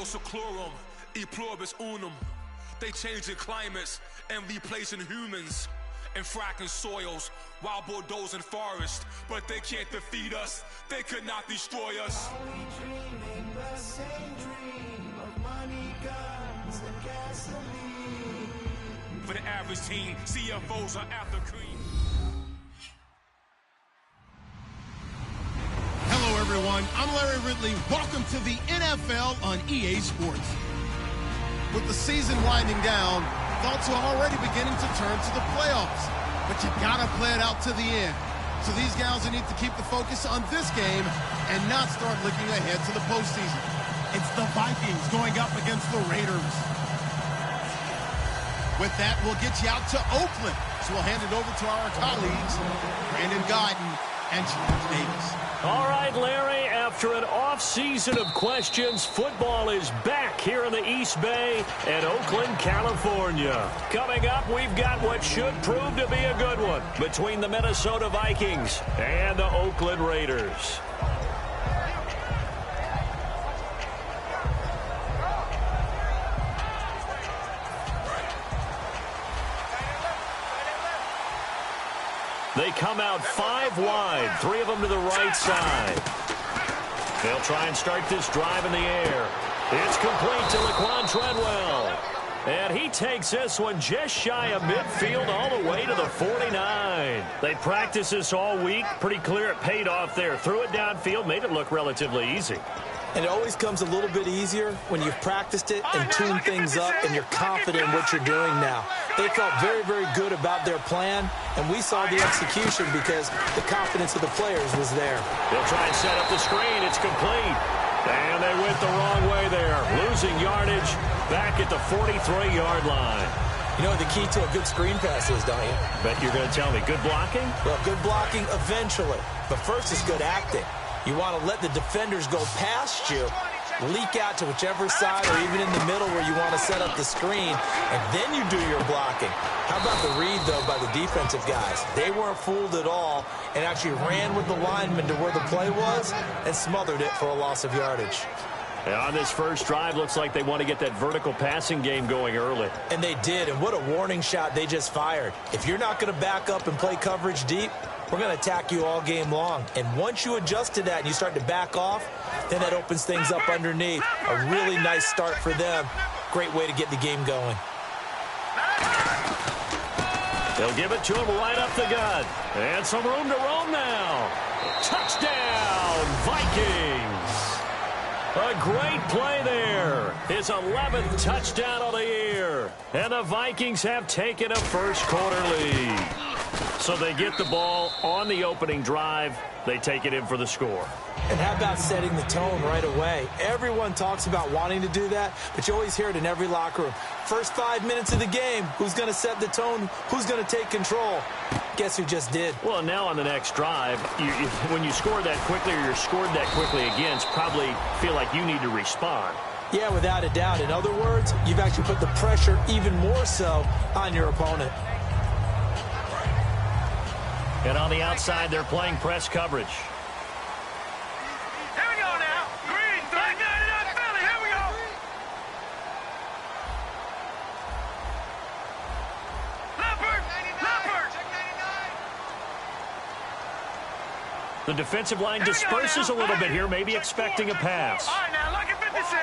seclorum, e pluribus unum. They changing climates and replacing humans and fracking soils, while bulldozing forests. But they can't defeat us, they could not destroy us. Are we dreaming the same dream of money, guns, and gasoline? For the average team, CFOs are after cream. Hello, everyone. I'm Larry Ridley. Welcome to the NFL on EA Sports. With the season winding down, thoughts are already beginning to turn to the playoffs. But you gotta play it out to the end. So these guys will need to keep the focus on this game and not start looking ahead to the postseason. It's the Vikings going up against the Raiders. With that, we'll get you out to Oakland. So we'll hand it over to our colleagues, Brandon Guyton and George Davis. All right, Larry, after an off-season of questions, football is back here in the East Bay at Oakland, California. Coming up, we've got what should prove to be a good one between the Minnesota Vikings and the Oakland Raiders. They come out 5 wide, 3 of them to the right side. They'll try and start this drive in the air. It's complete to Laquan Treadwell. And he takes this one just shy of midfield all the way to the 49. They practiced this all week. Pretty clear it paid off there. Threw it downfield, made it look relatively easy. And it always comes a little bit easier when you've practiced it and tuned things up and you're confident in what you're doing now. They felt very, very good about their plan, and we saw the execution because the confidence of the players was there. They'll try and set up the screen. It's complete. And they went the wrong way there. Losing yardage back at the 43-yard line. You know what the key to a good screen pass is, don't you? Bet you're going to tell me. Good blocking? Well, good blocking eventually. But first is good acting. You want to let the defenders go past you, leak out to whichever side or even in the middle where you want to set up the screen, and then you do your blocking. How about the read, though, by the defensive guys? They weren't fooled at all and actually ran with the lineman to where the play was and smothered it for a loss of yardage. And on this first drive, looks like they want to get that vertical passing game going early. And they did, and what a warning shot they just fired. If you're not going to back up and play coverage deep, we're going to attack you all game long. And once you adjust to that and you start to back off, then that opens things up underneath. A really nice start for them. Great way to get the game going. They'll give it to him right up the gut. And some room to roam now. Touchdown, Vikings. A great play there. His 11th touchdown of the year. And the Vikings have taken a first-quarter lead. So they get the ball on the opening drive. They take it in for the score. And how about setting the tone right away? Everyone talks about wanting to do that, but you always hear it in every locker room. First 5 minutes of the game, who's going to set the tone? Who's going to take control? Guess who just did? Well, now on the next drive, when you score that quickly or you're scored that quickly again, probably feel like you need to respond. Yeah, without a doubt. In other words, you've actually put the pressure even more so on your opponent. And on the outside, they're playing press coverage. Here we go now. Green, 399 Philly. Here we go. Leopard. The defensive line disperses a little bit here, maybe expecting a pass. All right, now, look at 56.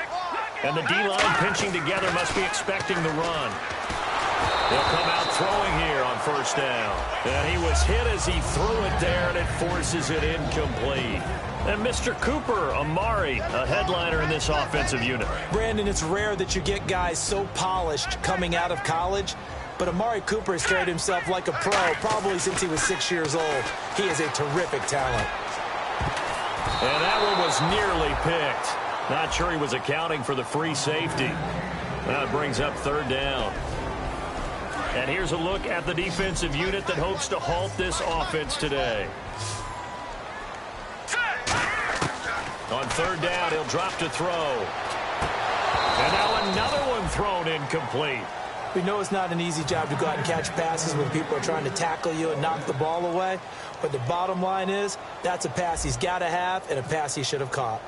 And the D-line pinching together must be expecting the run. They'll come out throwing here on first down. And he was hit as he threw it there, and it forces it incomplete. And Mr. Cooper Amari, a headliner in this offensive unit. Brandon, it's rare that you get guys so polished coming out of college, but Amari Cooper has carried himself like a pro probably since he was 6 years old. He is a terrific talent. And that one was nearly picked. Not sure he was accounting for the free safety. That brings up third down. And here's a look at the defensive unit that hopes to halt this offense today. On third down, he'll drop to throw. And now another one thrown incomplete. We know it's not an easy job to go out and catch passes when people are trying to tackle you and knock the ball away. But the bottom line is, that's a pass he's got to have and a pass he should have caught.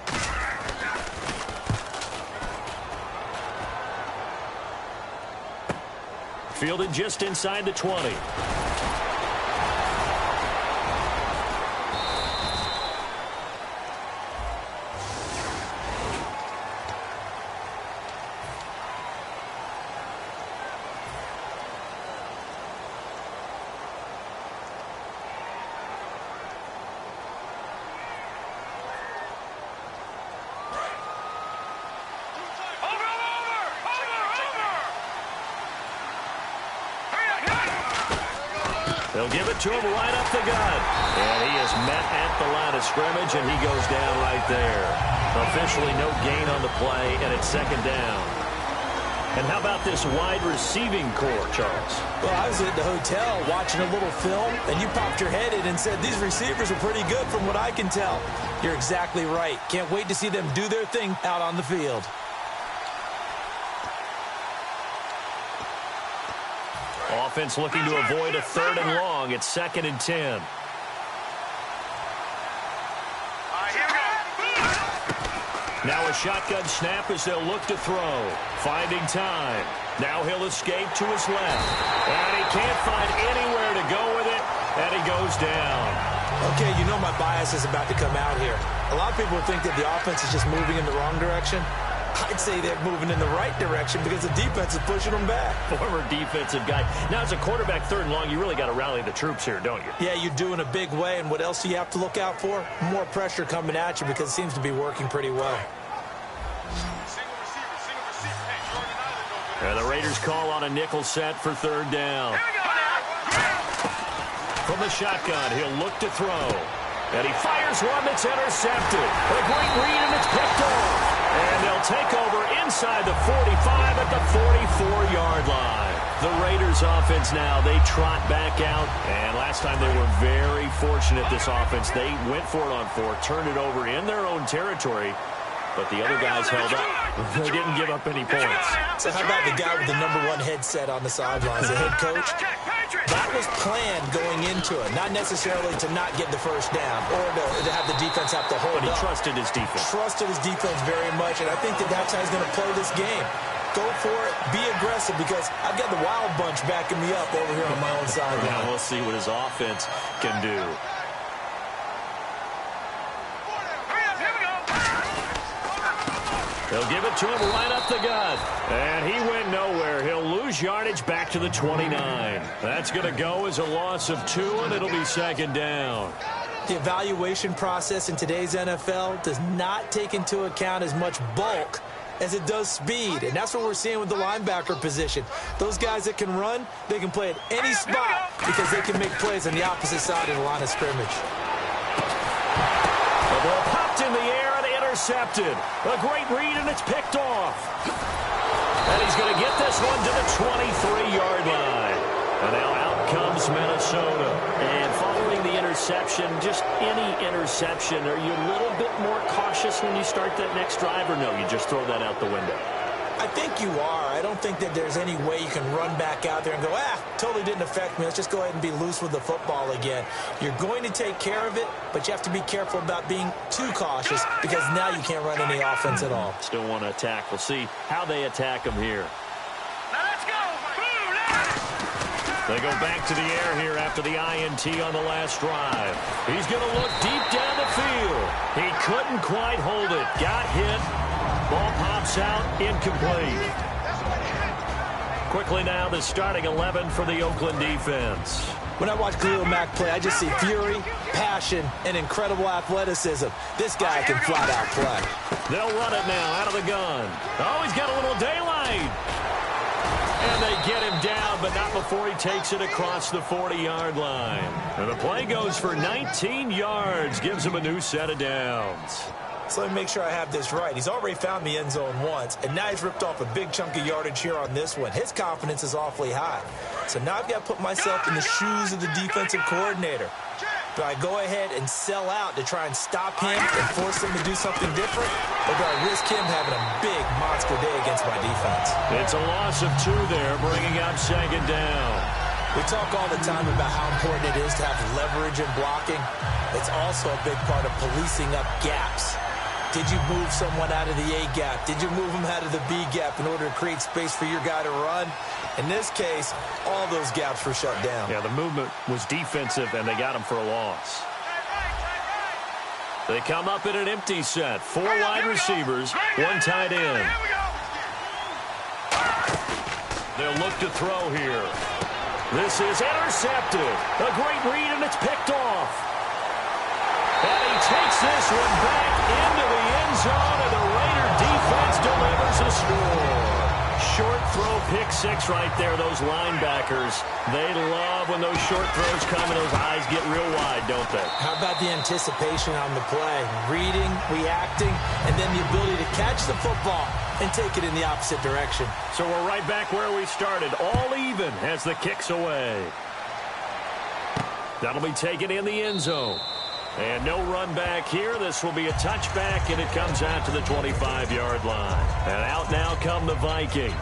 Fielded just inside the 20. They'll give it to him right up the gut. And he is met at the line of scrimmage, and he goes down right there. Officially no gain on the play, and it's second down. And how about this wide receiving core, Charles? Well, I was at the hotel watching a little film, and you popped your head in and said, these receivers are pretty good from what I can tell. You're exactly right. Can't wait to see them do their thing out on the field. Offense looking to avoid a 3rd and long. It's 2nd and 10. Now a shotgun snap as they'll look to throw. Finding time. Now he'll escape to his left. And he can't find anywhere to go with it. And he goes down. Okay, you know my bias is about to come out here. A lot of people think that the offense is just moving in the wrong direction. I'd say they're moving in the right direction because the defense is pushing them back. Former defensive guy. Now, as a quarterback, 3rd and long, you really got to rally the troops here, don't you? Yeah, you do in a big way. And what else do you have to look out for? More pressure coming at you because it seems to be working pretty well. And the Raiders call on a nickel set for 3rd down. From the shotgun, he'll look to throw. And he fires one that's intercepted. A great read, and it's picked off. And they'll take over inside the 45 at the 44-yard line. The Raiders offense now, they trot back out. And last time they were very fortunate, this offense. They went for it on 4, turned it over in their own territory. But the other guys held up. They didn't give up any points. So how about the guy with the #1 headset on the sidelines, the head coach? That was planned going into it, not necessarily to not get the first down or to have the defense have to hold up. But he trusted his defense. Trusted his defense very much, and I think that that's how he's going to play this game. Go for it, be aggressive, because I've got the wild bunch backing me up over here on my own sideline. Now we'll see what his offense can do. They'll give it to him right up the gut. And he went nowhere. He'll lose yardage back to the 29. That's going to go as a loss of 2, and it'll be 2nd down. The evaluation process in today's NFL does not take into account as much bulk as it does speed. And that's what we're seeing with the linebacker position. Those guys that can run, they can play at any spot because they can make plays on the opposite side of the line of scrimmage. The ball popped in the air and intercepted. A great read, and it's picked off. And he's going to get this one to the 23-yard line. And now out comes Minnesota. And following the interception, just any interception, are you a little bit more cautious when you start that next drive, or no, you just throw that out the window? I think you are. I don't think that there's any way you can run back out there and go, totally didn't affect me. Let's just go ahead and be loose with the football again. You're going to take care of it, but you have to be careful about being too cautious because now you can't run any offense at all. Still want to attack. We'll see how they attack him here. They go back to the air here after the INT on the last drive. He's going to look deep down the field. He couldn't quite hold it. Got hit. Ball pops out. Incomplete. Quickly now, the starting 11 for the Oakland defense. When I watch Khalil Mack play, I just see fury, passion, and incredible athleticism. This guy can flat out play. They'll run it now out of the gun. Oh, he's got a little daylight. And they get him down, but not before he takes it across the 40-yard line. And the play goes for 19 yards, gives him a new set of downs. So let me make sure I have this right. He's already found the end zone once, and now he's ripped off a big chunk of yardage here on this one. His confidence is awfully high. So now I've got to put myself in the shoes of the defensive coordinator. Do I go ahead and sell out to try and stop him and force him to do something different? Or do I risk him having a big monster day against my defense? It's a loss of 2 there, bringing up 2nd down. We talk all the time about how important it is to have leverage in blocking. It's also a big part of policing up gaps. Did you move someone out of the A gap? Did you move them out of the B gap in order to create space for your guy to run? In this case, all those gaps were shut down. Yeah, the movement was defensive, and they got him for a loss. They come up in an empty set. 4 wide receivers, 1 tight end. They'll look to throw here. This is intercepted. A great read, and it's picked off. And he takes this one back into the end zone, and the Raider defense delivers a score. Short throw, pick 6 right there. Those linebackers, they love when those short throws come and those eyes get real wide, don't they? How about the anticipation on the play? Reading, reacting, and then the ability to catch the football and take it in the opposite direction. So we're right back where we started, all even as the kick's away. That'll be taken in the end zone. And no run back here. This will be a touchback, and it comes out to the 25-yard line. And out now come the Vikings.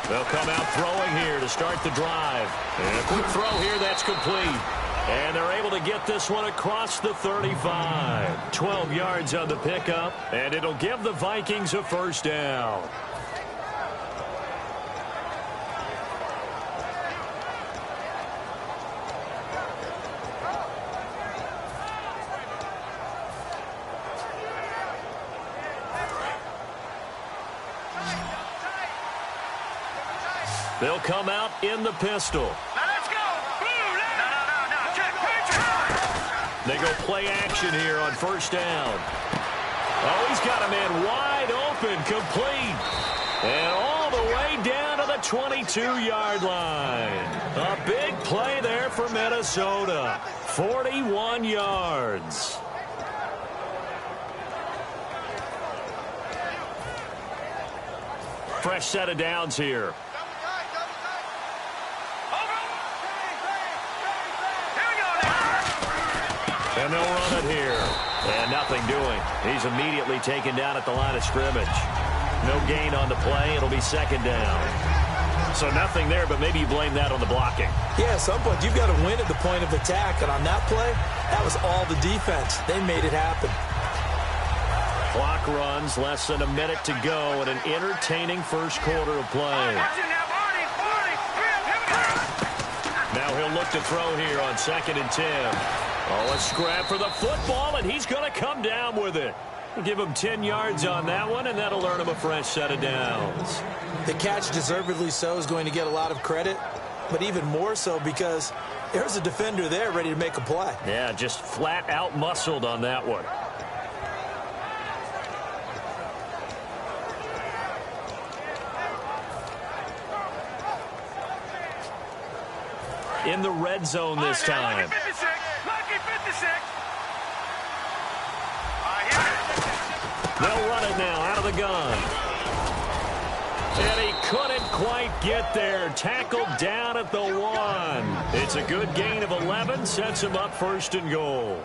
They'll come out throwing here to start the drive. And a quick throw here, that's complete. And they're able to get this one across the 35. 12 yards on the pickup, and it'll give the Vikings a first down. They'll come out in the pistol. Now let's go. No. Check. They go play action here on first down. Oh, he's got a man wide open, complete. And all the way down to the 22-yard line. A big play there for Minnesota. 41 yards. Fresh set of downs here. And they'll run it here. And nothing doing. He's immediately taken down at the line of scrimmage. No gain on the play. It'll be second down. So nothing there, but maybe you blame that on the blocking. Yeah, at some point, you've got to win at the point of attack. And on that play, that was all the defense. They made it happen. Clock runs, less than a minute to go, and an entertaining first quarter of play. Now he'll look to throw here on 2nd and 10. Oh, a scrap for the football, and he's going to come down with it. We'll give him 10 yards on that one, and that'll earn him a fresh set of downs. The catch, deservedly so, is going to get a lot of credit, but even more so because there's a defender there ready to make a play. Yeah, just flat out muscled on that one. In the red zone this time. They'll run it now out of the gun. And he couldn't quite get there. Tackled down at the 1. It's a good gain of 11. Sets him up 1st and goal.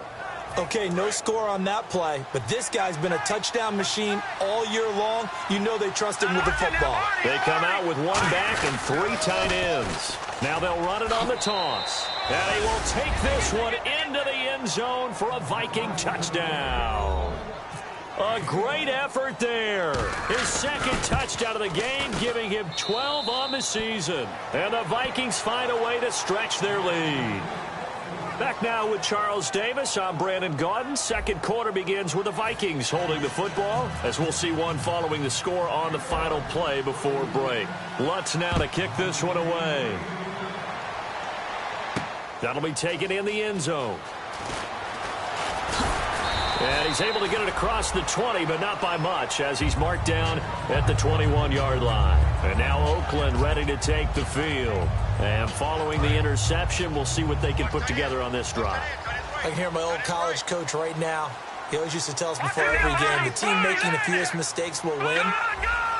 Okay, no score on that play, but this guy's been a touchdown machine all year long. You know they trust him with the football. They come out with 1 back and 3 tight ends. Now they'll run it on the toss. And he will take this one into the end zone for a Viking touchdown. A great effort there. His 2nd touchdown of the game, giving him 12 on the season. And the Vikings find a way to stretch their lead. Back now with Charles Davis. I'm Brandon Gaudin. Second quarter begins with the Vikings holding the football, as we'll see one following the score on the final play before break. Lutz now to kick this one away. That'll be taken in the end zone. And he's able to get it across the 20, but not by much, as he's marked down at the 21-yard line. And now Oakland ready to take the field. And following the interception, we'll see what they can put together on this drive. I can hear my old college coach right now. He always used to tell us before every game, the team making the fewest mistakes will win.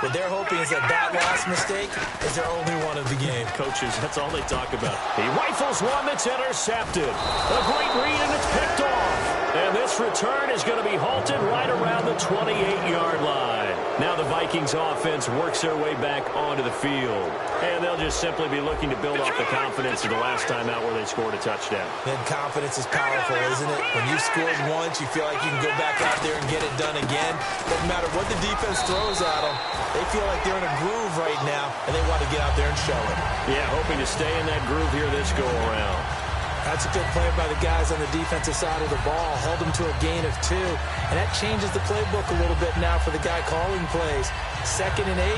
What they're hoping is that last mistake is their only one of the game. Coaches, that's all they talk about. He rifles one that's intercepted. A great read, and it's picked off. And this return is going to be halted right around the 28-yard line. Now the Vikings offense works their way back onto the field. And they'll just simply be looking to build off the confidence of the last time out where they scored a touchdown. Then confidence is powerful, isn't it? When you've scored once, you feel like you can go back out there and get it done again. Doesn't matter what the defense throws at them. They feel like they're in a groove right now, and they want to get out there and show it. Yeah, hoping to stay in that groove here this go-around. That's a good play by the guys on the defensive side of the ball. Held them to a gain of 2. And that changes the playbook a little bit now for the guy calling plays. 2nd and 8.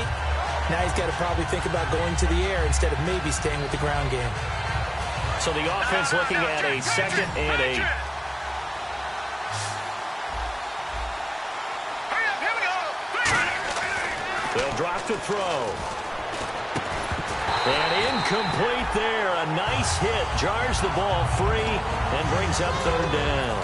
Now he's got to probably think about going to the air instead of maybe staying with the ground game. So the offense looking at a 2nd and 8. They'll drop to throw. And incomplete there. A nice hit. Jars the ball free and brings up 3rd down.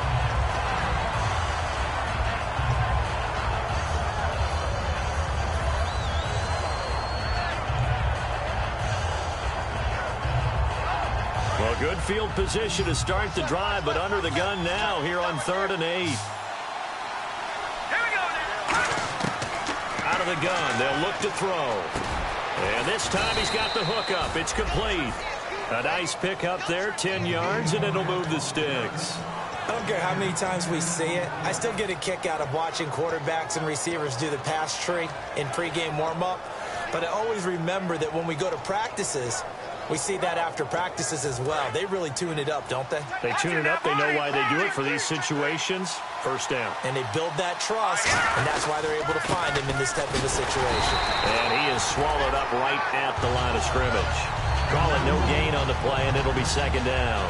Well, good field position to start the drive, but under the gun now here on 3rd and 8. Out of the gun, they'll look to throw. And this time he's got the hook up. It's complete. A nice pick up there, 10 yards, and it'll move the sticks. I don't care how many times we see it. I still get a kick out of watching quarterbacks and receivers do the pass tree in pregame warm-up. But I always remember that when we go to practices, we see that after practices as well. They really tune it up, don't they? They tune it up. They know why they do it for these situations. 1st down. And they build that trust, and that's why they're able to find him in this type of a situation. And he is swallowed up right at the line of scrimmage. Call it no gain on the play, and it'll be 2nd down.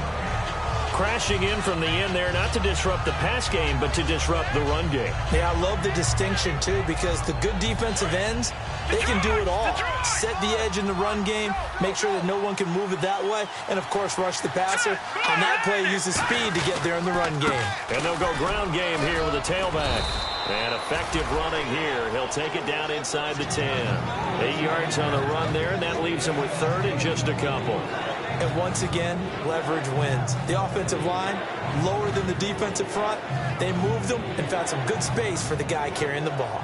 Crashing in from the end there, not to disrupt the pass game, but to disrupt the run game. Yeah, I love the distinction, too, because the good defensive ends, they can do it all. Set the edge in the run game, make sure that no one can move it that way, and, of course, rush the passer. On that play, use the speed to get there in the run game. And they'll go ground game here with a tailback. And effective running here. He'll take it down inside the 10. 8 yards on the run there, and that leaves him with 3rd and just a couple. And once again, leverage wins. The offensive line, lower than the defensive front. They moved them and found some good space for the guy carrying the ball.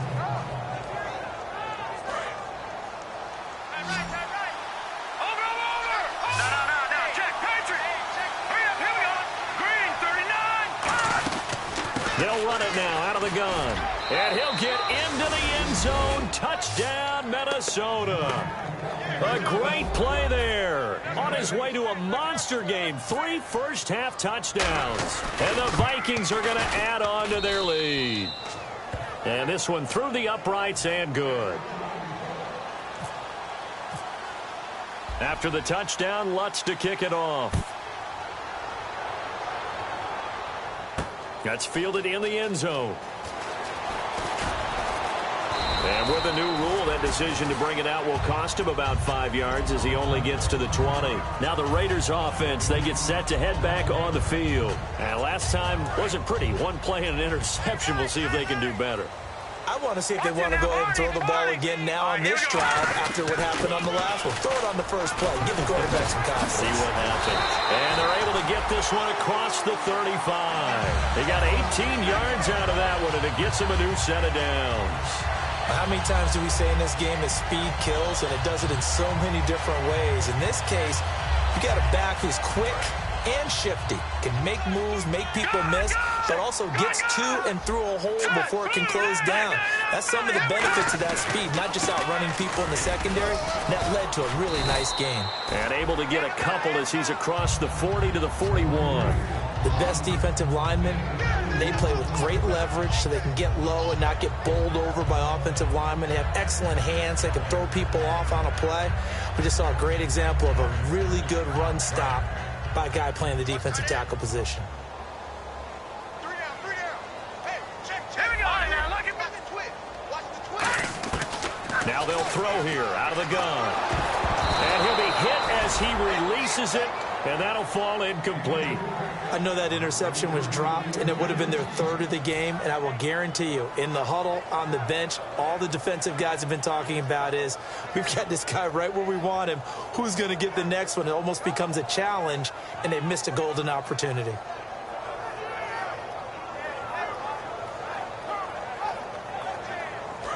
They'll run it now out of the gun. And he'll get into the end zone. Touchdown, Minnesota. A great play there. On his way to a monster game. 3 first-half touchdowns. And the Vikings are going to add on to their lead. And this one through the uprights and good. After the touchdown, Lutz to kick it off. That's fielded in the end zone. And with the new rule, that decision to bring it out will cost him about 5 yards as he only gets to the 20. Now the Raiders offense, they get set to head back on the field. And last time wasn't pretty. 1 play and an interception. We'll see if they can do better. I want to see if they want to go ahead and throw the ball again now on this drive after what happened on the last one. Throw it on the first play. Give the quarterback some confidence. See what happens. And they're able to get this one across the 35. They got 18 yards out of that one, and it gets them a new set of downs. How many times do we say in this game that speed kills, and it does it in so many different ways? In this case, you got a back who's quick and shifty, can make moves, make people miss, but also gets to and through a hole before it can close down. That's some of the benefits of that speed, not just outrunning people in the secondary. That led to a really nice game. And able to get a couple as he's across the 40 to the 41. The best defensive linemen, they play with great leverage so they can get low and not get bowled over by offensive linemen. They have excellent hands. They can throw people off on a play. We just saw a great example of a really good run stop by a guy playing the defensive tackle position. Now they'll throw here out of the gun. And he'll be hit as he releases it And that'll fall incomplete. I know that interception was dropped, and it would have been their third of the game, and I will guarantee you, in the huddle, on the bench, all the defensive guys have been talking about is, we've got this guy right where we want him. Who's going to get the next one? It almost becomes a challenge, and they missed a golden opportunity.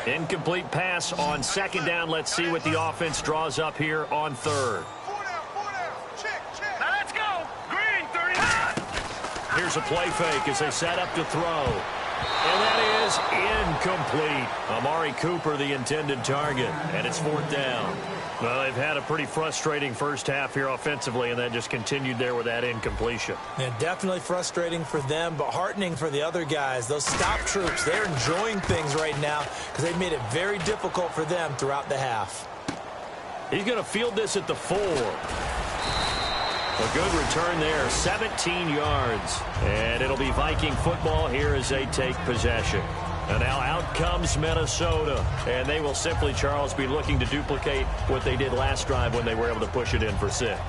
Incomplete pass on second down. Let's see what the offense draws up here on third. Now let's go. Green, 39. Here's a play fake as they set up to throw. And that is incomplete. Amari Cooper, the intended target, and it's fourth down. Well, they've had a pretty frustrating first half here offensively, and then just continued there with that incompletion. Yeah, definitely frustrating for them, but heartening for the other guys. Those stop troops, they're enjoying things right now because they've made it very difficult for them throughout the half. He's going to field this at the 4. A good return there, 17 yards. And it'll be Viking football here as they take possession. And now out comes Minnesota. And they will simply, Charles, be looking to duplicate what they did last drive when they were able to push it in for 6.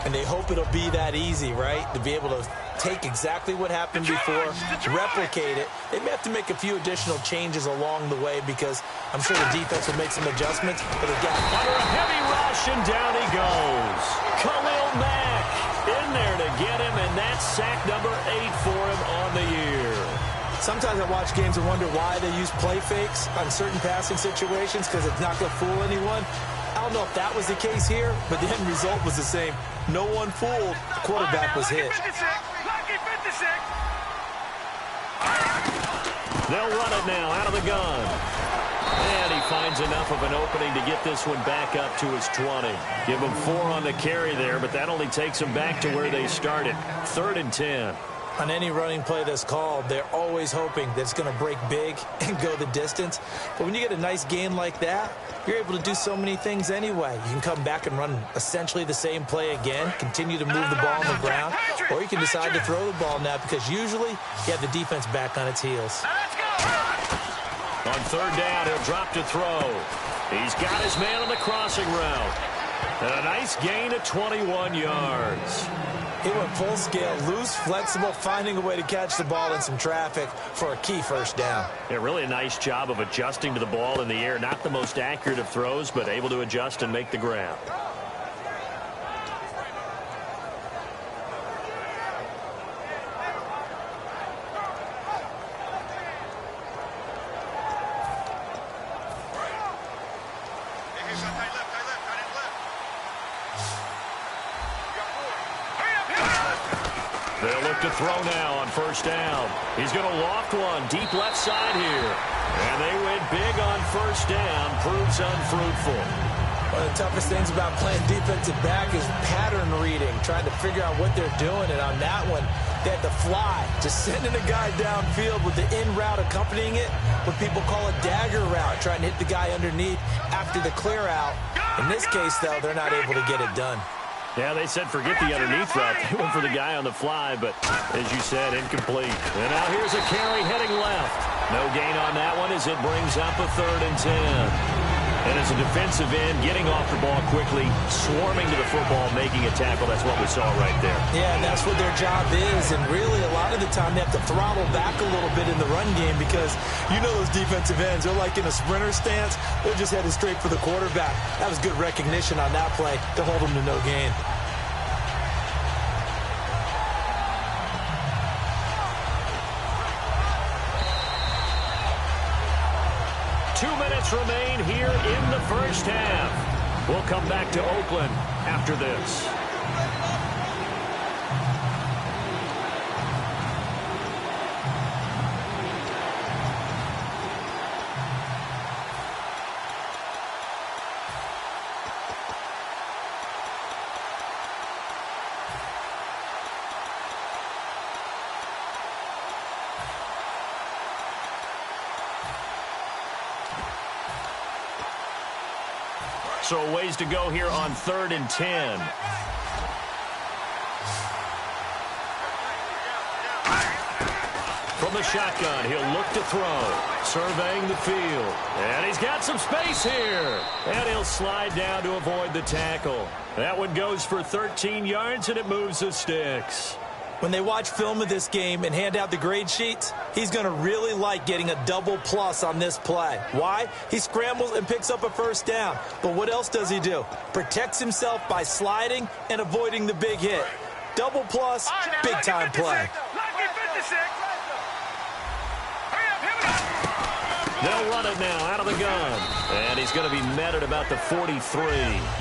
And they hope it'll be that easy, right? To be able to take exactly what happened before, replicate it. They may have to make a few additional changes along the way because I'm sure the defense will make some adjustments. But again, under a heavy rush, and down he goes. Khalil Mack in there to get him, and that's sack number 8 for him on the year. Sometimes I watch games and wonder why they use play fakes on certain passing situations because it's not going to fool anyone. I don't know if that was the case here, but the end result was the same. No one fooled. The quarterback was hit. They'll run it now out of the gun. And he finds enough of an opening to get this one back up to his 20. Give him 4 on the carry there, but that only takes them back to where they started. 3rd and 10. On any running play that's called, they're always hoping that it's going to break big and go the distance. But when you get a nice gain like that, you're able to do so many things anyway. You can come back and run essentially the same play again, continue to move the ball on the ground, or you can decide to throw the ball now because usually you have the defense back on its heels. On 3rd down, he'll drop to throw. He's got his man on the crossing route. And a nice gain of 21 yards. He went full scale, loose, flexible, finding a way to catch the ball in some traffic for a key first down. Yeah, really a nice job of adjusting to the ball in the air. Not the most accurate of throws, but able to adjust and make the grab. They'll look to throw now on 1st down. He's going to loft one deep left side here. And they went big on 1st down. Proves unfruitful. One of the toughest things about playing defensive back is pattern reading, trying to figure out what they're doing. And on that one, they had to fly, just sending a guy downfield with the in route accompanying it, what people call a dagger route, trying to hit the guy underneath after the clear out. In this case, though, they're not able to get it done. Yeah, they said forget the underneath route. They went for the guy on the fly, but as you said, incomplete. And now here's a carry heading left. No gain on that one as it brings up a 3rd and 10. And as a defensive end, getting off the ball quickly, swarming to the football, making a tackle. That's what we saw right there. Yeah, and that's what their job is. And really, a lot of the time, they have to throttle back a little bit in the run game because you know those defensive ends, they're like in a sprinter stance. They're just headed straight for the quarterback. That was good recognition on that play to hold them to no gain. Remain here in the first half. We'll come back to Oakland after this. So ways to go here on 3rd and 10. From the shotgun, he'll look to throw. Surveying the field. And he's got some space here. And he'll slide down to avoid the tackle. That one goes for 13 yards, and it moves the sticks. When they watch film of this game and hand out the grade sheets, he's going to really like getting a double plus on this play. Why? He scrambles and picks up a first down. But what else does he do? Protects himself by sliding and avoiding the big hit. Double plus, big-time play. They'll run it now out of the gun. And he's going to be met at about the 43.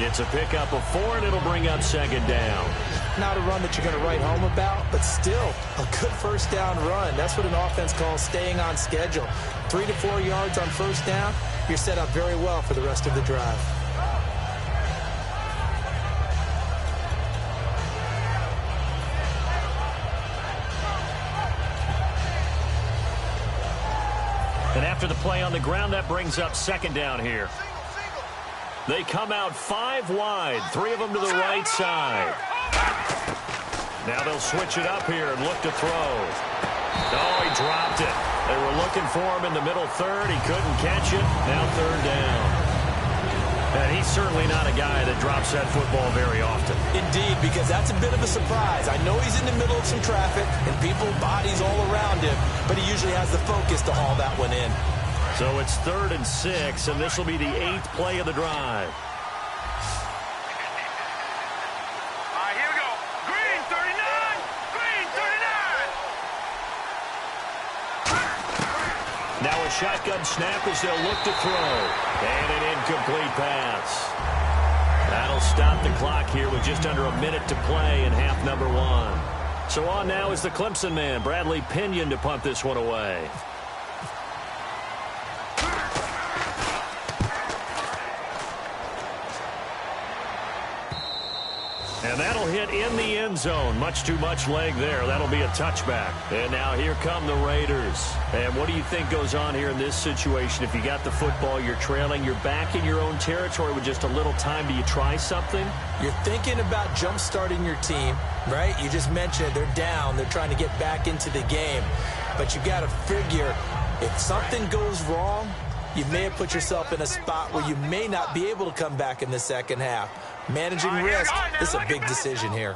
It's a pickup of 4, and it'll bring up second down. Not a run that you're going to write home about, but still a good first down run. That's what an offense calls staying on schedule. 3 to 4 yards on first down, you're set up very well for the rest of the drive. And after the play on the ground, that brings up second down here. They come out 5 wide, 3 of them to the right side. Now they'll switch it up here and look to throw. Oh, he dropped it. They were looking for him in the middle third. He couldn't catch it. Now third down. And he's certainly not a guy that drops that football very often. Indeed, because that's a bit of a surprise. I know he's in the middle of some traffic and people, bodies all around him, but he usually has the focus to haul that one in. So it's 3rd and 6, and this will be the 8th play of the drive. Here we go. Green 39. Green 39. Now a shotgun snap as they'll look to throw. And an incomplete pass. That'll stop the clock here with just under a minute to play in half number 1. So on now is the Clemson man, Bradley Pinion, to punt this one away. And that'll hit in the end zone. Much too much leg there. That'll be a touchback. And now here come the Raiders. And what do you think goes on here in this situation? If you got the football, you're trailing, you're back in your own territory with just a little time. Do you try something? You're thinking about jump-starting your team, right? You just mentioned they're down. They're trying to get back into the game. But you got to figure if something goes wrong, you may have put yourself in a spot where you may not be able to come back in the second half. Managing risk, this is a big decision here.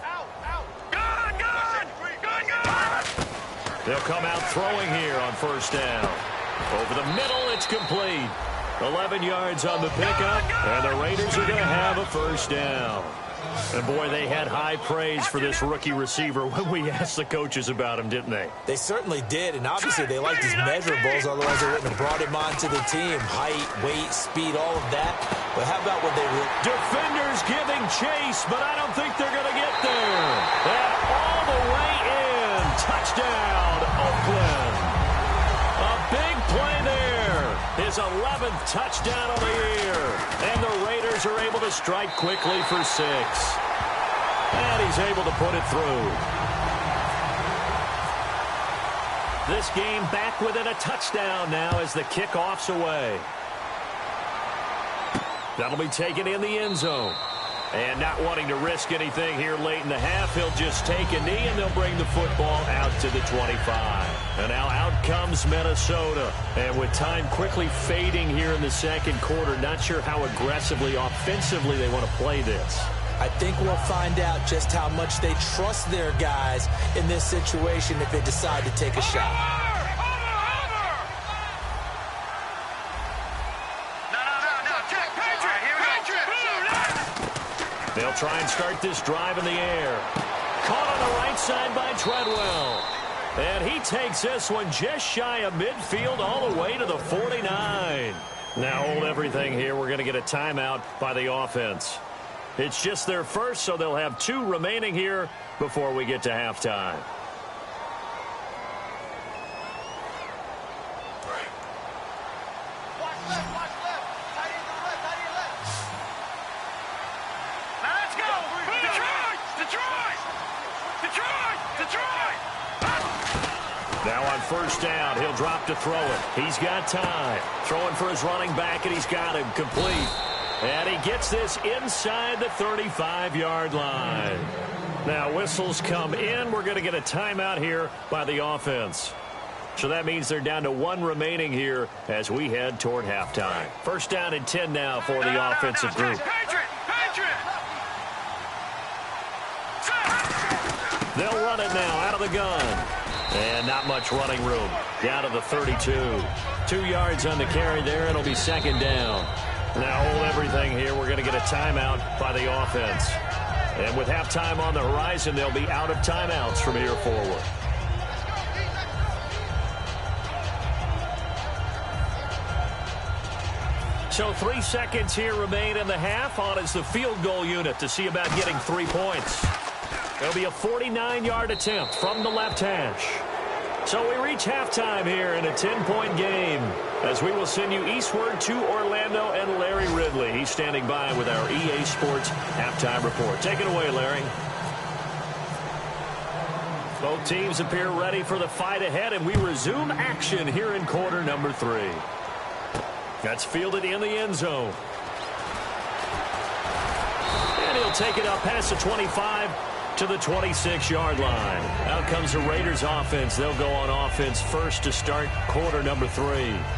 They'll come out throwing here on first down. Over the middle, it's complete. 11 yards on the pickup, and the Raiders are going to have a first down. And, boy, they had high praise for this rookie receiver when we asked the coaches about him, didn't they? They certainly did, and obviously they liked his measurables, otherwise they wouldn't have brought him onto the team. Height, weight, speed, all of that. But how about what they were... Defenders giving chase, but I don't think they're going to get there. And all the way in. Touchdown, Oakland. A big play there. His 11th touchdown of the year. And the Raiders are able to strike quickly for 6. And he's able to put it through. This game back within a touchdown now as the kickoff's away. That'll be taken in the end zone. And not wanting to risk anything here late in the half, he'll just take a knee and they'll bring the football out to the 25. And now out comes Minnesota. And with time quickly fading here in the second quarter, not sure how aggressively, offensively they want to play this. I think we'll find out just how much they trust their guys in this situation if they decide to take a shot. They'll try and start this drive in the air. Caught on the right side by Treadwell. And he takes this one just shy of midfield all the way to the 49. Now hold everything here. We're going to get a timeout by the offense. It's just their first, so they'll have 2 remaining here before we get to halftime. Now on first down, he'll drop to throw it. He's got time. Throwing for his running back, and he's got him complete. And he gets this inside the 35-yard line. Now whistles come in. We're going to get a timeout here by the offense. So that means they're down to 1 remaining here as we head toward halftime. First down and 10 now for the offensive group. They'll run it now out of the gun. And not much running room. Down to the 32. 2 yards on the carry there. It'll be second down. Now hold everything here. We're going to get a timeout by the offense. And with halftime on the horizon, they'll be out of timeouts from here forward. So 3 seconds here remain in the half. On is the field goal unit to see about getting 3 points. It'll be a 49-yard attempt from the left hash. So we reach halftime here in a 10-point game as we will send you eastward to Orlando and Larry Ridley. He's standing by with our EA Sports halftime report. Take it away, Larry. Both teams appear ready for the fight ahead, and we resume action here in quarter number 3. That's fielded in the end zone. And he'll take it up past the 25 to the 26-yard line. Out comes the Raiders offense. They'll go on offense first to start quarter number 3.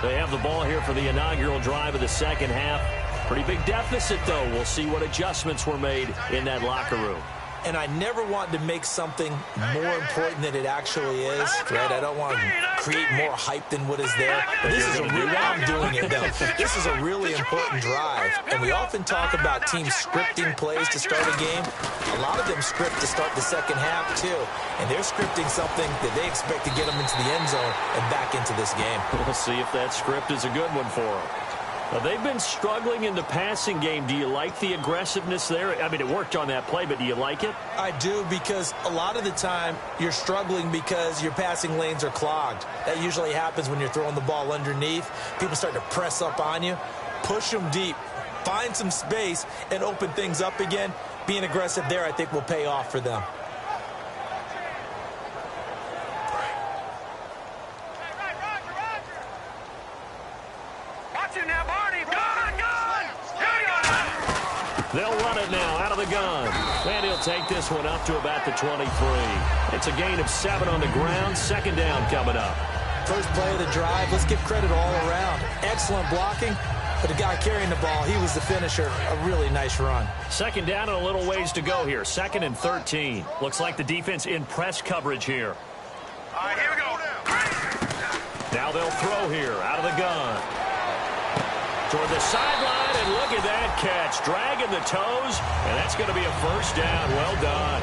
They have the ball here for the inaugural drive of the second half. Pretty big deficit, though. We'll see what adjustments were made in that locker room. And I never want to make something more important than it actually is, right? I don't want to create more hype than what is there. This is a real, I'm doing it though. This is a really important drive. And we often talk about teams scripting plays to start a game. A lot of them script to start the second half too. And they're scripting something that they expect to get them into the end zone and back into this game. We'll see if that script is a good one for them. They've been struggling in the passing game. Do you like the aggressiveness there? I mean, it worked on that play, but do you like it? I do, because a lot of the time you're struggling because your passing lanes are clogged. That usually happens when you're throwing the ball underneath. People start to press up on you. Push them deep. Find some space and open things up again. Being aggressive there, I think, will pay off for them. They'll run it now out of the gun. And he'll take this one up to about the 23. It's a gain of 7 on the ground. Second down coming up. First play of the drive. Let's give credit all around. Excellent blocking. But the guy carrying the ball, he was the finisher. A really nice run. Second down and a little ways to go here. 2nd and 13. Looks like the defense in press coverage here. All right, here we go. Now they'll throw here out of the gun. Toward the sideline, and look at that catch. Dragging the toes, and that's going to be a first down. Well done.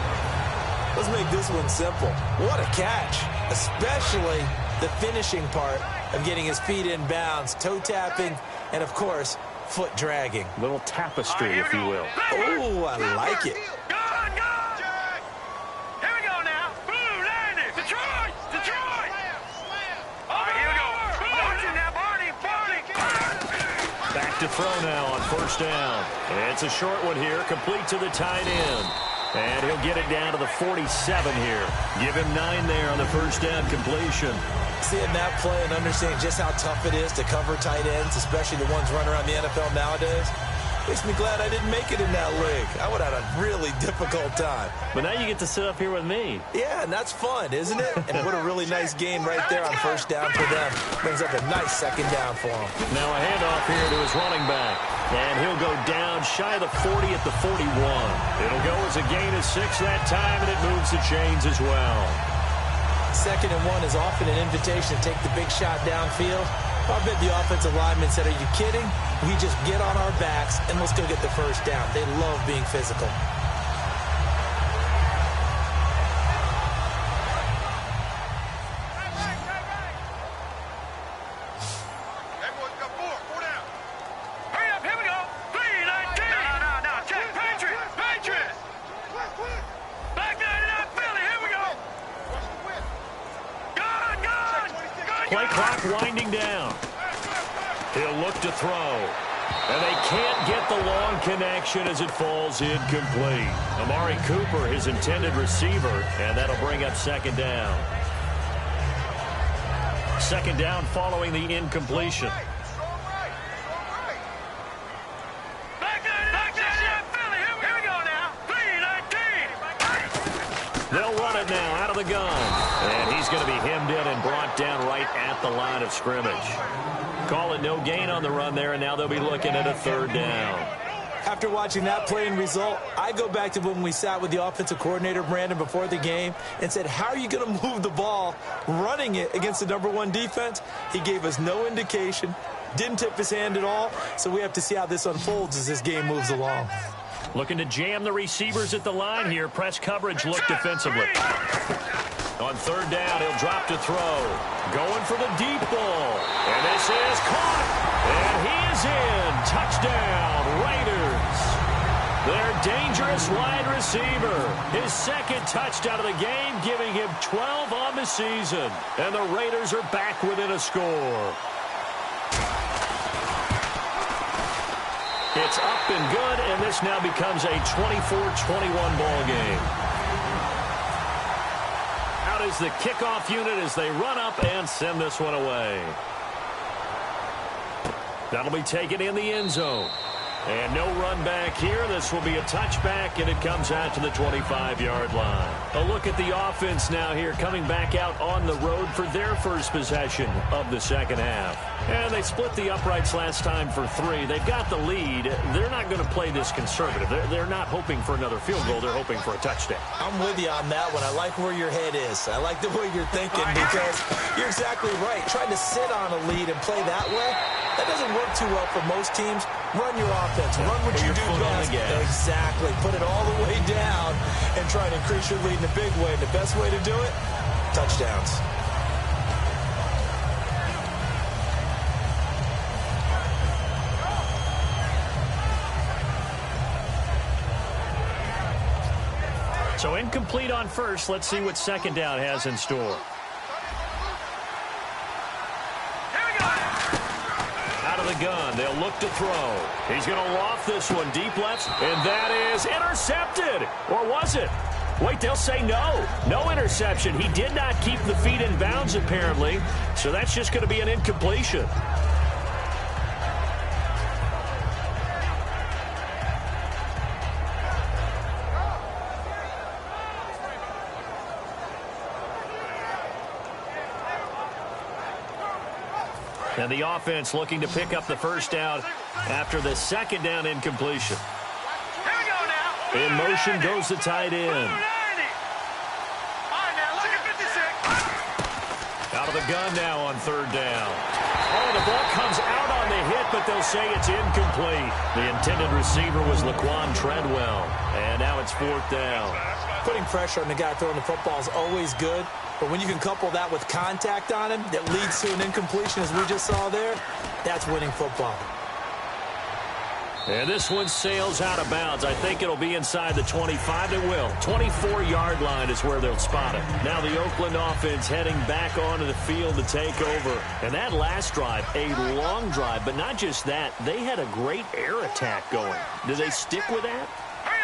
Let's make this one simple. What a catch, especially the finishing part of getting his feet in bounds, toe tapping, and, of course, foot dragging. Little tapestry, if you will. Oh, I like it. Here we go now. Blue, landing. Detroit. All right, here we go. Watching now, Barney. Back to throw now on first down. It's a short one here, complete to the tight end. And he'll get it down to the 47 here. Give him 9 there on the first down completion. Seeing that play and understanding just how tough it is to cover tight ends, especially the ones running around the NFL nowadays, makes me glad I didn't make it in that league. I would have had a really difficult time. But now you get to sit up here with me. Yeah, and that's fun, isn't it? And what a really nice game right there on first down for them. Brings up a nice second down for them. Now a handoff here to his running back. And he'll go down shy of the 40 at the 41. It'll go as a gain of 6 that time, and it moves the chains as well. 2nd and 1 is often an invitation to take the big shot downfield. I bet the offensive lineman said, are you kidding? We just get on our backs and let's go get the first down. They love being physical. Hurry up, here we go. 3-19. No, check. Patriots. Back 99 Philly, here we go. Good. Play clock winding down. He'll look to throw. And they can't get the long connection as it falls incomplete. Amari Cooper, his intended receiver, and that'll bring up second down. Second down following the incompletion. Back 99 Philly, here we go now. 3-19. They'll run it now out of the gun. And he's going to be hemmed in and brought down right at the line of scrimmage. Call it no gain on the run there, and now they'll be looking at a third down. After watching that play and result, I go back to when we sat with the offensive coordinator, Brandon, before the game and said, how are you going to move the ball running it against the #1 defense? He gave us no indication, didn't tip his hand at all, so we have to see how this unfolds as this game moves along. Looking to jam the receivers at the line here. Press coverage look defensively. On third down, he'll drop to throw. Going for the deep ball. And this is caught. And he is in. Touchdown, Raiders. Their dangerous wide receiver. His second touchdown of the game, giving him 12 on the season. And the Raiders are back within a score. It's up and good, and this now becomes a 24-21 ball game. Out is the kickoff unit as they run up and send this one away. That'll be taken in the end zone. And no run back here. This will be a touchback, and it comes out to the 25-yard line. A look at the offense now here, coming back out on the road for their first possession of the second half. And they split the uprights last time for 3. They've got the lead. They're not going to play this conservative. They're not hoping for another field goal. They're hoping for a touchdown. I'm with you on that one. I like where your head is. I like the way you're thinking because you're exactly right. Trying to sit on a lead and play that way, that doesn't work too well for most teams. Run your offense. Run what you do best. Exactly. Put it all the way down and try to increase your lead in a big way. The best way to do it, touchdowns. So incomplete on first. Let's see what second down has in store. Out of the gun, they'll look to throw. He's going to loft this one deep left, and that is intercepted. Or was it? Wait, they'll say no. No interception. He did not keep the feet in bounds, apparently. So that's just going to be an incompletion. And the offense looking to pick up the first down after the second down incompletion. Here we go now. In motion goes the tight end. All right, now look at 56. Out of the gun now on third down. Oh, the ball comes out on the hit, but they'll say it's incomplete. The intended receiver was Laquan Treadwell. And now it's fourth down. Putting pressure on the guy throwing the football is always good. But when you can couple that with contact on him that leads to an incompletion, as we just saw there, that's winning football. And this one sails out of bounds. I think it'll be inside the 25. It will. 24-yard line is where they'll spot it. Now the Oakland offense heading back onto the field to take over. And that last drive, a long drive, but not just that. They had a great air attack going. Do they stick with that?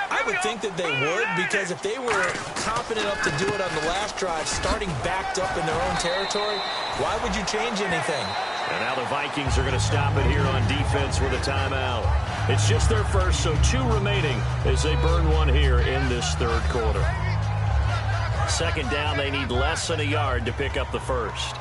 I would think that they would, because if they were confident enough to do it on the last drive, starting backed up in their own territory, why would you change anything? And now the Vikings are going to stop it here on defense with a timeout. It's just their first, so 2 remaining as they burn one here in this third quarter. Second down, they need less than a yard to pick up the first.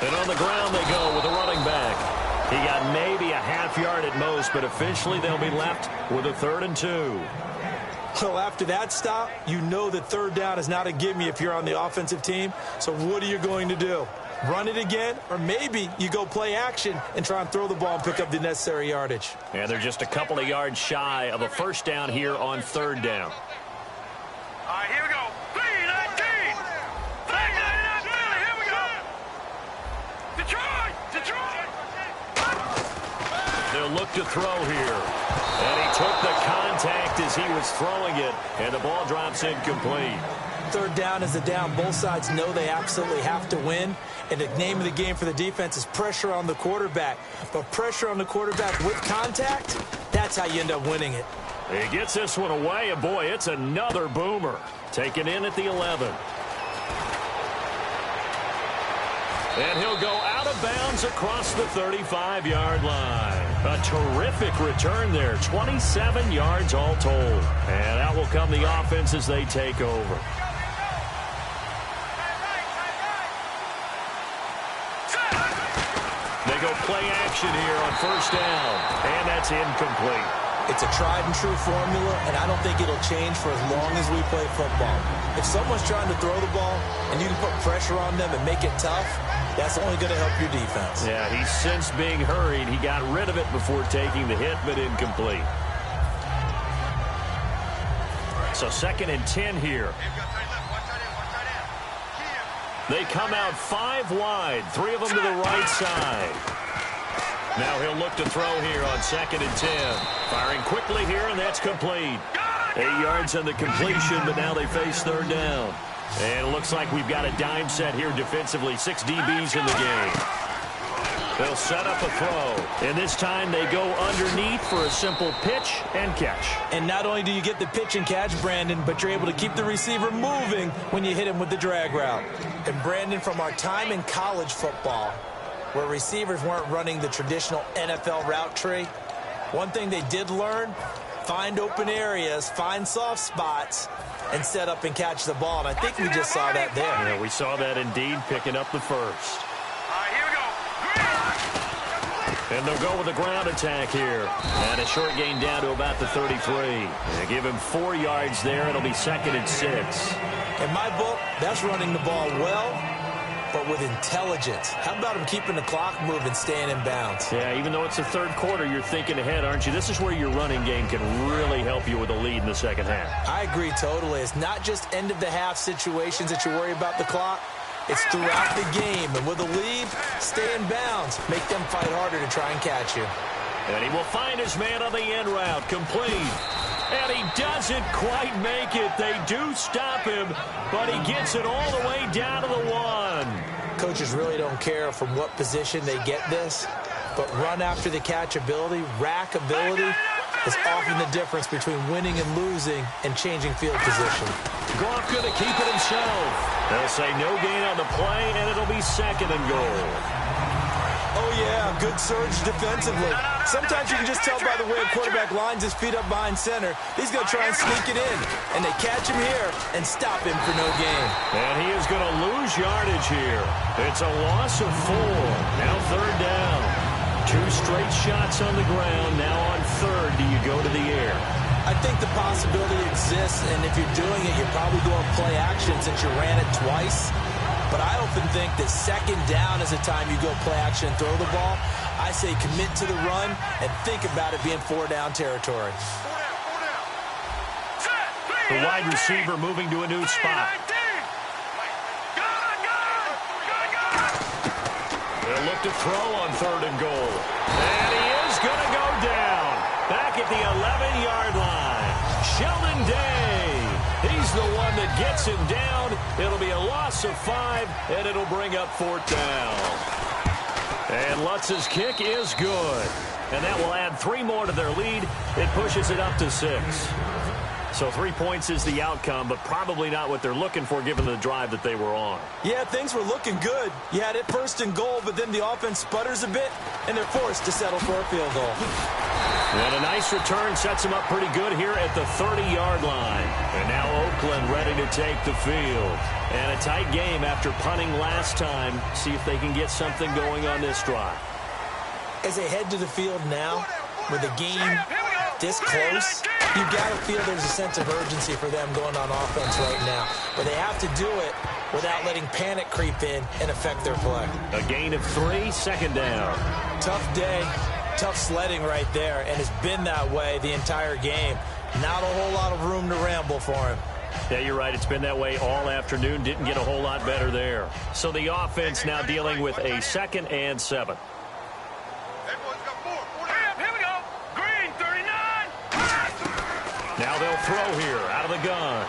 On the ground they go with a running back. He got maybe a half yard at most, but officially they'll be left with a 3rd and 2. Well, after that stop, you know that third down is not a gimme if you're on the offensive team. So what are you going to do? Run it again? Or maybe you go play action and try and throw the ball and pick up the necessary yardage. And they're just a couple of yards shy of a first down here on third down. All right, here we go. 3-19. Flag 99 Philly. Here we go. Detroit. They'll look to throw here. And he took the contact as he was throwing it, and the ball drops incomplete. Third down is the down. Both sides know they absolutely have to win. And the name of the game for the defense is pressure on the quarterback. But pressure on the quarterback with contact, that's how you end up winning it. He gets this one away, and boy, it's another boomer. Taken in at the 11. And he'll go out of bounds across the 35-yard line. A terrific return there. 27 yards all told. And out will come the offense as they take over. They go play action here on first down. And that's incomplete. It's a tried-and-true formula, and I don't think it'll change for as long as we play football. If someone's trying to throw the ball and you can put pressure on them and make it tough, that's only going to help your defense. Yeah, he's since being hurried. He got rid of it before taking the hit, but incomplete. So 2nd and 10 here. They come out 5 wide, 3 of them to the right side. Now he'll look to throw here on 2nd and 10. Firing quickly here, and that's complete. 8 yards on the completion, but now they face 3rd down. And it looks like we've got a dime set here defensively. 6 DBs in the game. They'll set up a throw. And this time they go underneath for a simple pitch and catch. And not only do you get the pitch and catch, Brandon, but you're able to keep the receiver moving when you hit him with the drag route. And Brandon, from our time in college football, where receivers weren't running the traditional NFL route tree, one thing they did learn, find open areas, find soft spots, and set up and catch the ball. And I think we just saw that there. Yeah, we saw that indeed, picking up the first. Here we go. And they'll go with a ground attack here. And a short gain down to about the 33. They give him 4 yards there. It'll be 2nd and 6. In my book, that's running the ball well, but with intelligence. How about him keeping the clock moving, staying in bounds? Yeah, even though it's the 3rd quarter, you're thinking ahead, aren't you? This is where your running game can really help you with a lead in the 2nd half. I agree totally. It's not just end-of-the-half situations that you worry about the clock. It's throughout the game. And with a lead, stay in bounds. Make them fight harder to try and catch you. And he will find his man on the end route. Complete. And he doesn't quite make it. They do stop him, but he gets it all the way down to the 1. Coaches really don't care from what position they get this, but run after the catch ability, rack ability, is often the difference between winning and losing and changing field position. Goff going to keep it himself. They'll say no gain on the play, and it'll be 2nd and goal. Oh, yeah, good surge defensively. Sometimes you can just tell by the way a quarterback lines his feet up behind center. He's going to try and sneak it in, and they catch him here and stop him for no gain. And he is going to lose yardage here. It's a loss of 4. Now 3rd down. 2 straight shots on the ground. Now on 3rd, do you go to the air? I think the possibility exists, and if you're doing it, you're probably going play action since you ran it twice. But I often think that 2nd down is the time you go play action and throw the ball. I say commit to the run and think about it being 4-down territory. The wide receiver moving to a new spot. They'll look to throw on 3rd and goal. And he is going to go down. Back at the 11-yard line. Sheldon Day. He's the one that gets him down. It'll be a loss of 5, and it'll bring up 4th down. And Lutz's kick is good. And that will add 3 more to their lead. It pushes it up to 6. So 3 points is the outcome, but probably not what they're looking for given the drive that they were on. Yeah, things were looking good. You had it 1st and goal, but then the offense sputters a bit, and they're forced to settle for a field goal. And a nice return sets them up pretty good here at the 30-yard line. And now Oakland ready to take the field. And a tight game after punting last time. See if they can get something going on this drive. As they head to the field now, with the game this close, you've got to feel there's a sense of urgency for them going on offense right now. But they have to do it without letting panic creep in and affect their play. A gain of 3, 2nd down. Tough day, tough sledding right there, and it's been that way the entire game. Not a whole lot of room to ramble for him. Yeah, you're right. It's been that way all afternoon. Didn't get a whole lot better there. So the offense now dealing with a 2nd and 7. Now they'll throw here out of the gun.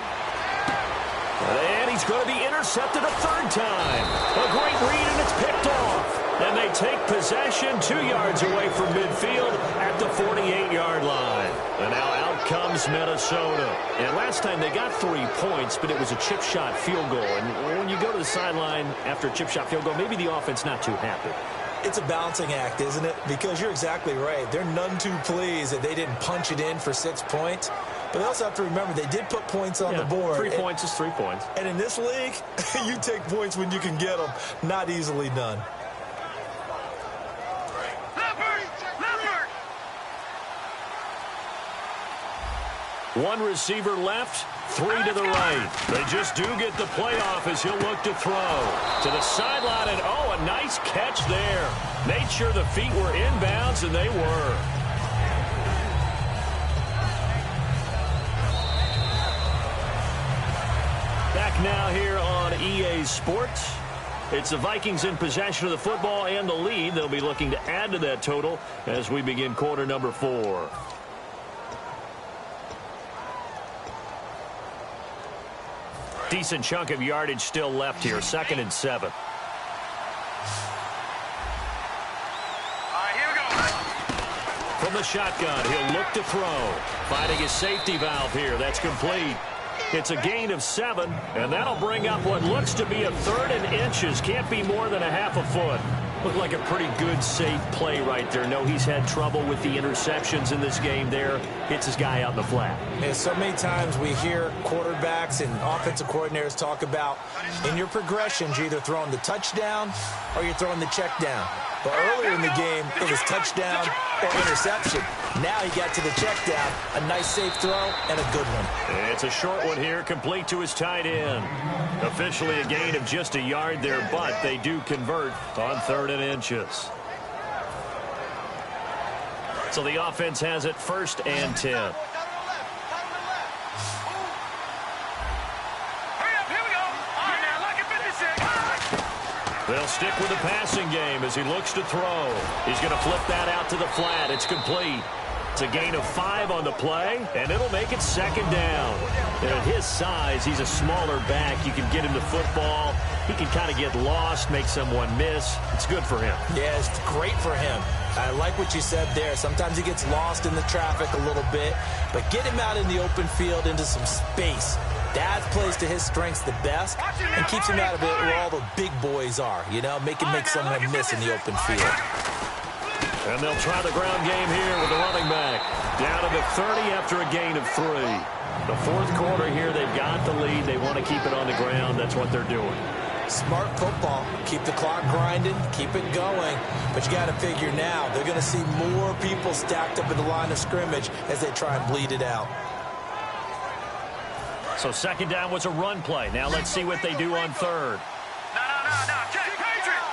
And he's going to be intercepted a 3rd time. A great read, and it's picked off. And they take possession 2 yards away from midfield at the 48-yard line. And now out comes Minnesota. And last time they got 3 points, but it was a chip shot field goal. And when you go to the sideline after a chip shot field goal, maybe the offense not too happy. It's a balancing act, isn't it? Because you're exactly right. They're none too pleased that they didn't punch it in for 6 points. But they also have to remember they did put points on the board. 3 points is 3 points. And in this league, you take points when you can get them. Not easily done. One receiver left, 3 to the right. They just do get the playoff as he'll look to throw. To the sideline, and a nice catch there. Made sure the feet were inbounds, and they were. Back now here on EA Sports. It's the Vikings in possession of the football and the lead. They'll be looking to add to that total as we begin quarter number 4. Decent chunk of yardage still left here. 2nd and 7. From the shotgun, he'll look to throw. Finding his safety valve here. That's complete. It's a gain of 7, and that'll bring up what looks to be a 3rd and inches. Can't be more than a half a foot. Looked like a pretty good, safe play right there. No, he's had trouble with the interceptions in this game there. Hits his guy out in the flat. And so many times we hear quarterbacks and offensive coordinators talk about in your progressions, you're either throwing the touchdown or you're throwing the check down. But earlier in the game, it was touchdown or interception. Now he got to the check down. A nice safe throw and a good one. It's a short one here, complete to his tight end. Officially a gain of just a yard there, but they do convert on 3rd and inches. So the offense has it 1st and 10. They'll stick with the passing game as he looks to throw. He's going to flip that out to the flat. It's complete. It's a gain of 5 on the play, and it'll make it 2nd down. And at his size, he's a smaller back. You can get him to football. He can kind of get lost, make someone miss. It's good for him. Yeah, it's great for him. I like what you said there. Sometimes he gets lost in the traffic a little bit, but get him out in the open field into some space. That plays to his strengths the best and keeps him out of it where all the big boys are, you know, make someone miss in the open field. And they'll try the ground game here with the running back. Down to the 30 after a gain of 3. The 4th quarter here, they've got the lead. They want to keep it on the ground. That's what they're doing. Smart football. Keep the clock grinding. Keep it going. But you got to figure now, they're going to see more people stacked up in the line of scrimmage as they try and bleed it out. So 2nd down was a run play. Now let's see what they do on 3rd. No. Check.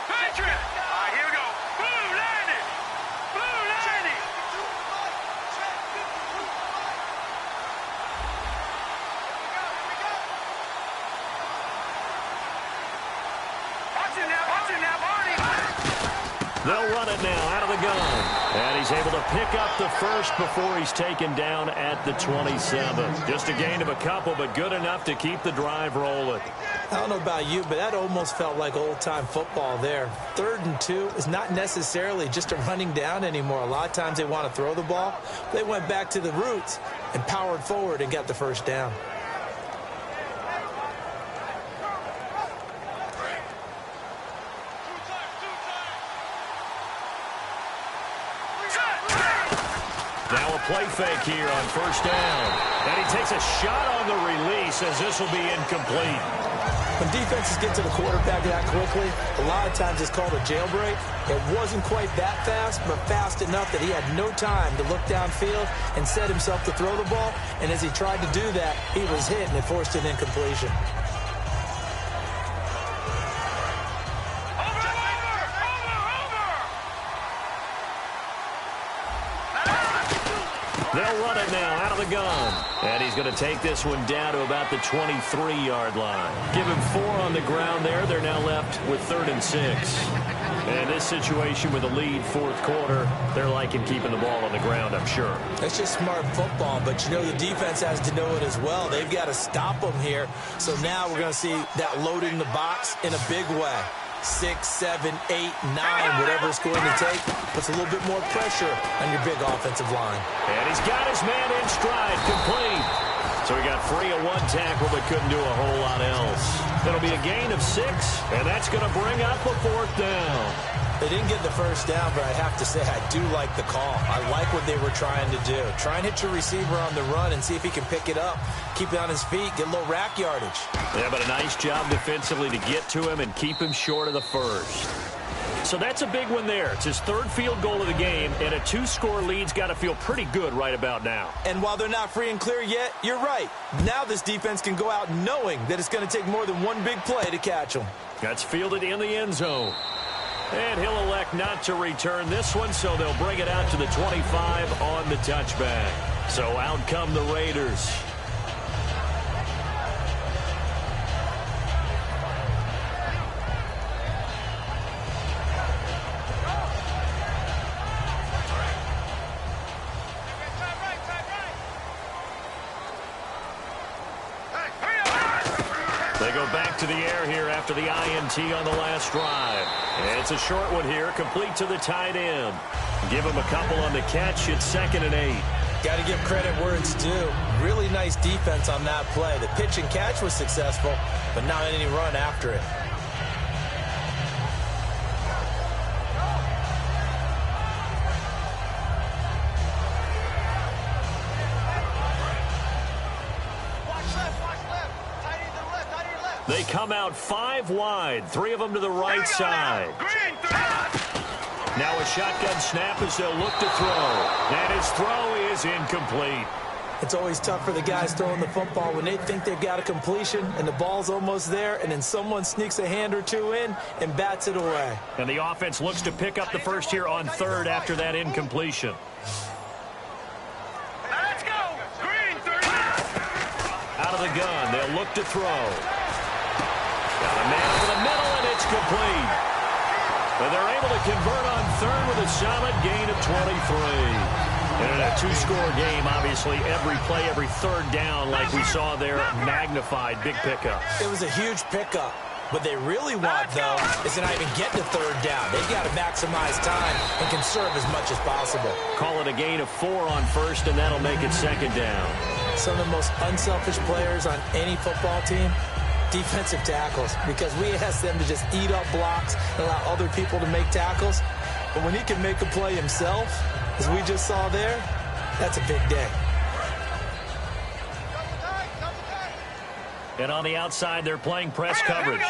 Patriot. All right, here we go. Blue landing. Watch it now, Barney. They'll run it now out of the gun. And he's able to pick up the 1st before he's taken down at the 27. Just a gain of a couple, but good enough to keep the drive rolling. I don't know about you, but that almost felt like old-time football there. 3rd and 2 is not necessarily just a running down anymore. A lot of times they want to throw the ball. They went back to the roots and powered forward and got the 1st down. Now a play fake here on 1st down. And he takes a shot on the release as this will be incomplete. When defenses get to the quarterback that quickly, a lot of times it's called a jailbreak. It wasn't quite that fast, but fast enough that he had no time to look downfield and set himself to throw the ball. And as he tried to do that, he was hit and it forced an incompletion. They'll run it now out of the gun. And he's going to take this one down to about the 23-yard line. Give him 4 on the ground there. They're now left with 3rd and 6. And this situation with a lead 4th quarter, they're liking keeping the ball on the ground, I'm sure. That's just smart football, but you know the defense has to know it as well. They've got to stop them here. So now we're going to see that loading the box in a big way. 6, 7, 8, 9, whatever it's going to take, puts a little bit more pressure on your big offensive line. And he's got his man in stride, complete. So he got free of one tackle but couldn't do a whole lot else. It'll be a gain of 6, and that's going to bring up a 4th down. They didn't get the first down, but I have to say I do like the call. I like what they were trying to do. Try and hit your receiver on the run and see if he can pick it up, keep it on his feet, get a little rack yardage. Yeah, but a nice job defensively to get to him and keep him short of the first. So that's a big one there. It's his 3rd field goal of the game, and a 2-score lead's got to feel pretty good right about now. And while they're not free and clear yet, you're right. Now this defense can go out knowing that it's going to take more than one big play to catch them. That's fielded in the end zone. And he'll elect not to return this one, so they'll bring it out to the 25 on the touchback. So out come the Raiders. They go back to the air here after the INT on the last drive. And it's a short one here, complete to the tight end. Give him a couple on the catch. It's 2nd and 8. Got to give credit where it's due. Really nice defense on that play. The pitch and catch was successful, but not any run after it. They come out 5 wide, 3 of them to the right side. Now a shotgun snap as they'll look to throw. And his throw is incomplete. It's always tough for the guys throwing the football when they think they've got a completion and the ball's almost there, and then someone sneaks a hand or two in and bats it away. And the offense looks to pick up the first here on 3rd after that incompletion. Let's go. Green 30. Out of the gun, they'll look to throw. Got a man over the middle, and it's complete. But they're able to convert on 3rd with a solid gain of 23. And in a 2-score game, obviously, every play, every 3rd down, like we saw there, magnified, big pickup. It was a huge pickup. What they really want, though, is to not even get to 3rd down. They've got to maximize time and conserve as much as possible. Call it a gain of 4 on 1st, and that'll make it 2nd down. Some of the most unselfish players on any football team, defensive tackles, because we ask them to just eat up blocks and allow other people to make tackles. But when he can make a play himself, as we just saw there, that's a big day. And on the outside, they're playing press coverage.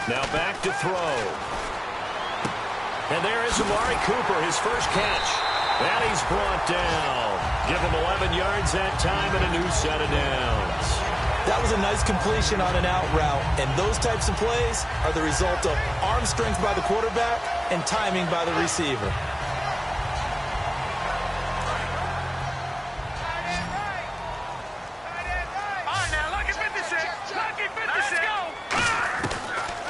Now back to throw. And there is Amari Cooper, his first catch. And he's brought down. Give him 11 yards that time and a new set of downs. That was a nice completion on an out route, and those types of plays are the result of arm strength by the quarterback and timing by the receiver.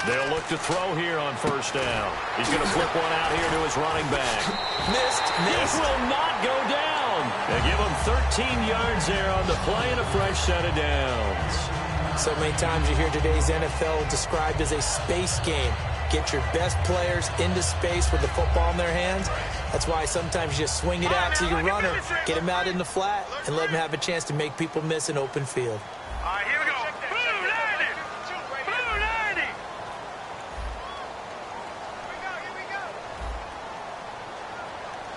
They'll look to throw here on 1st down. He's going to flip one out here to his running back. Missed. This will not go down. They give him 13 yards there on the play and a fresh set of downs. So many times you hear today's NFL described as a space game. Get your best players into space with the football in their hands. That's why sometimes you just swing it out to your runner, get him out in the flat, and let him have a chance to make people miss an open field. All right, here we go. Blue 90. Blue 90. Here we go.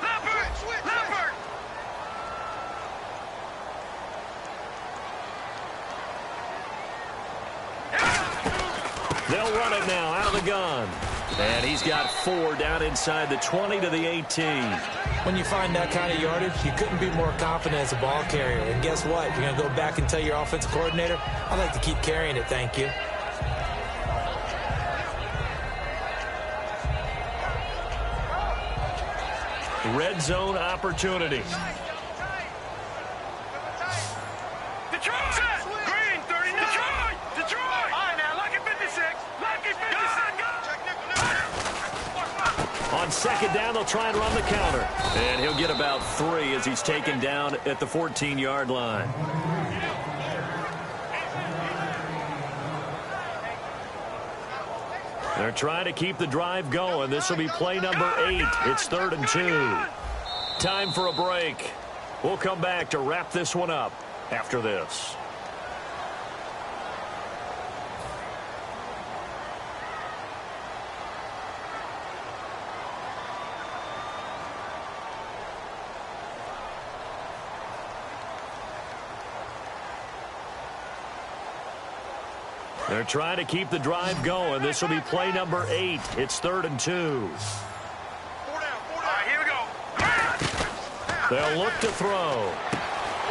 Leopard. Leopard. They'll run it now out of the gun. And he's got 4 down inside the 20 to the 18. When you find that kind of yardage, you couldn't be more confident as a ball carrier. And guess what? You're going to go back and tell your offensive coordinator, I'd like to keep carrying it, thank you. Red zone opportunity. Detroit. Green 30. Detroit. Detroit. All right, now, Lucky 56. Lucky 56. On 2nd down, they'll try and run the counter. And he'll get about 3 as he's taken down at the 14-yard line. They're trying to keep the drive going. This will be play number 8. It's 3rd and 2. Time for a break. We'll come back to wrap this one up after this. They're trying to keep the drive going. This will be play number 8. It's 3rd and 2. All right, here we go. They'll look to throw.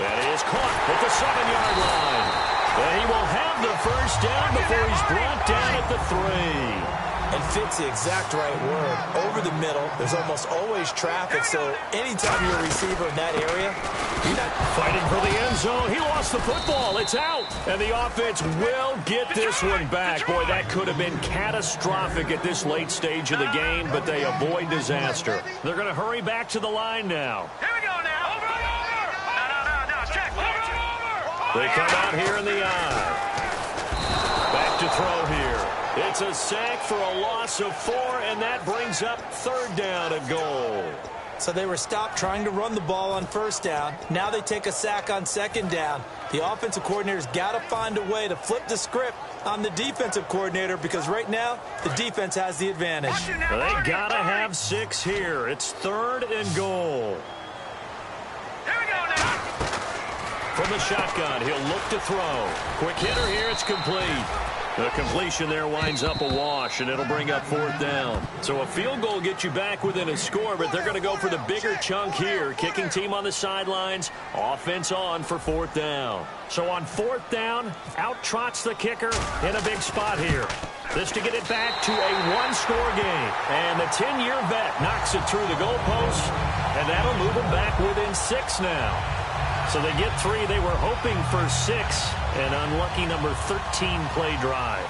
That is caught at the 7-yard line. And he will have the first down before he's brought down at the 3. And fits the exact right word. Over the middle, there's almost always traffic, so anytime you're a receiver in that area, you're not fighting for the end zone. He lost the football. It's out. And the offense will get this one back. Boy, that could have been catastrophic at this late stage of the game, but they avoid disaster. They're going to hurry back to the line now. Here we go now. Over. No, check. Over. They come out here in the eye. Back to throw here. It's a sack for a loss of 4, and that brings up 3rd down and goal. So they were stopped trying to run the ball on 1st down. Now they take a sack on 2nd down. The offensive coordinator's got to find a way to flip the script on the defensive coordinator because right now the defense has the advantage. They got to have 6 here. It's 3rd and goal. Here we go now. From the shotgun, he'll look to throw. Quick hitter here, it's complete. The completion there winds up a wash, and it'll bring up 4th down. So a field goal gets you back within a score, but they're going to go for the bigger chunk here. Kicking team on the sidelines, offense on for 4th down. So on 4th down, out trots the kicker in a big spot here. This to get it back to a 1-score game. And the 10-year vet knocks it through the goalpost, and that'll move them back within 6 now. So they get 3. They were hoping for 6. An unlucky number 13 play drive.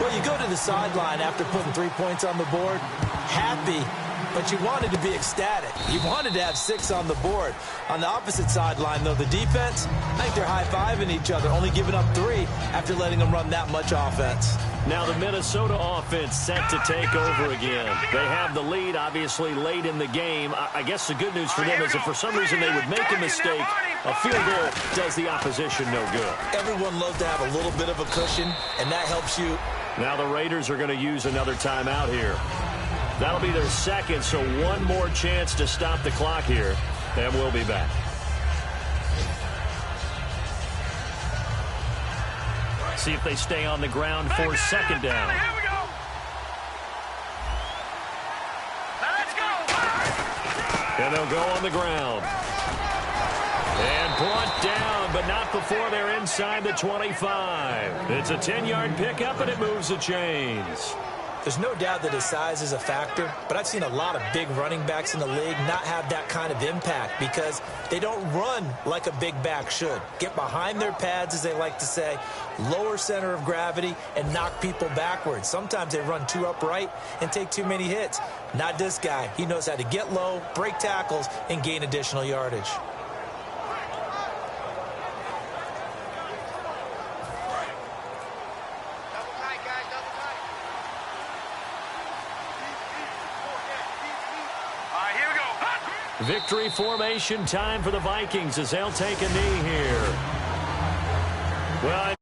Well, you go to the sideline after putting 3 points on the board, happy, but you wanted to be ecstatic. You wanted to have 6 on the board. On the opposite sideline, though, the defense, I think they're high-fiving each other, only giving up 3 after letting them run that much offense. Now the Minnesota offense set to take over again. They have the lead, obviously, late in the game. I guess the good news for them is if for some reason they would make a mistake, a field goal does the opposition no good. Everyone loves to have a little bit of a cushion, and that helps you. Now the Raiders are going to use another timeout here. That'll be their 2nd, so one more chance to stop the clock here, and we'll be back. See if they stay on the ground for 2nd down. Here we go. Let's go. And they'll go on the ground. And brought down, but not before they're inside the 25. It's a 10-yard pickup, and it moves the chains. There's no doubt that his size is a factor, but I've seen a lot of big running backs in the league not have that kind of impact because they don't run like a big back should. Get behind their pads, as they like to say, lower center of gravity, and knock people backwards. Sometimes they run too upright and take too many hits. Not this guy. He knows how to get low, break tackles, and gain additional yardage. Victory formation time for the Vikings as they'll take a knee here. Well,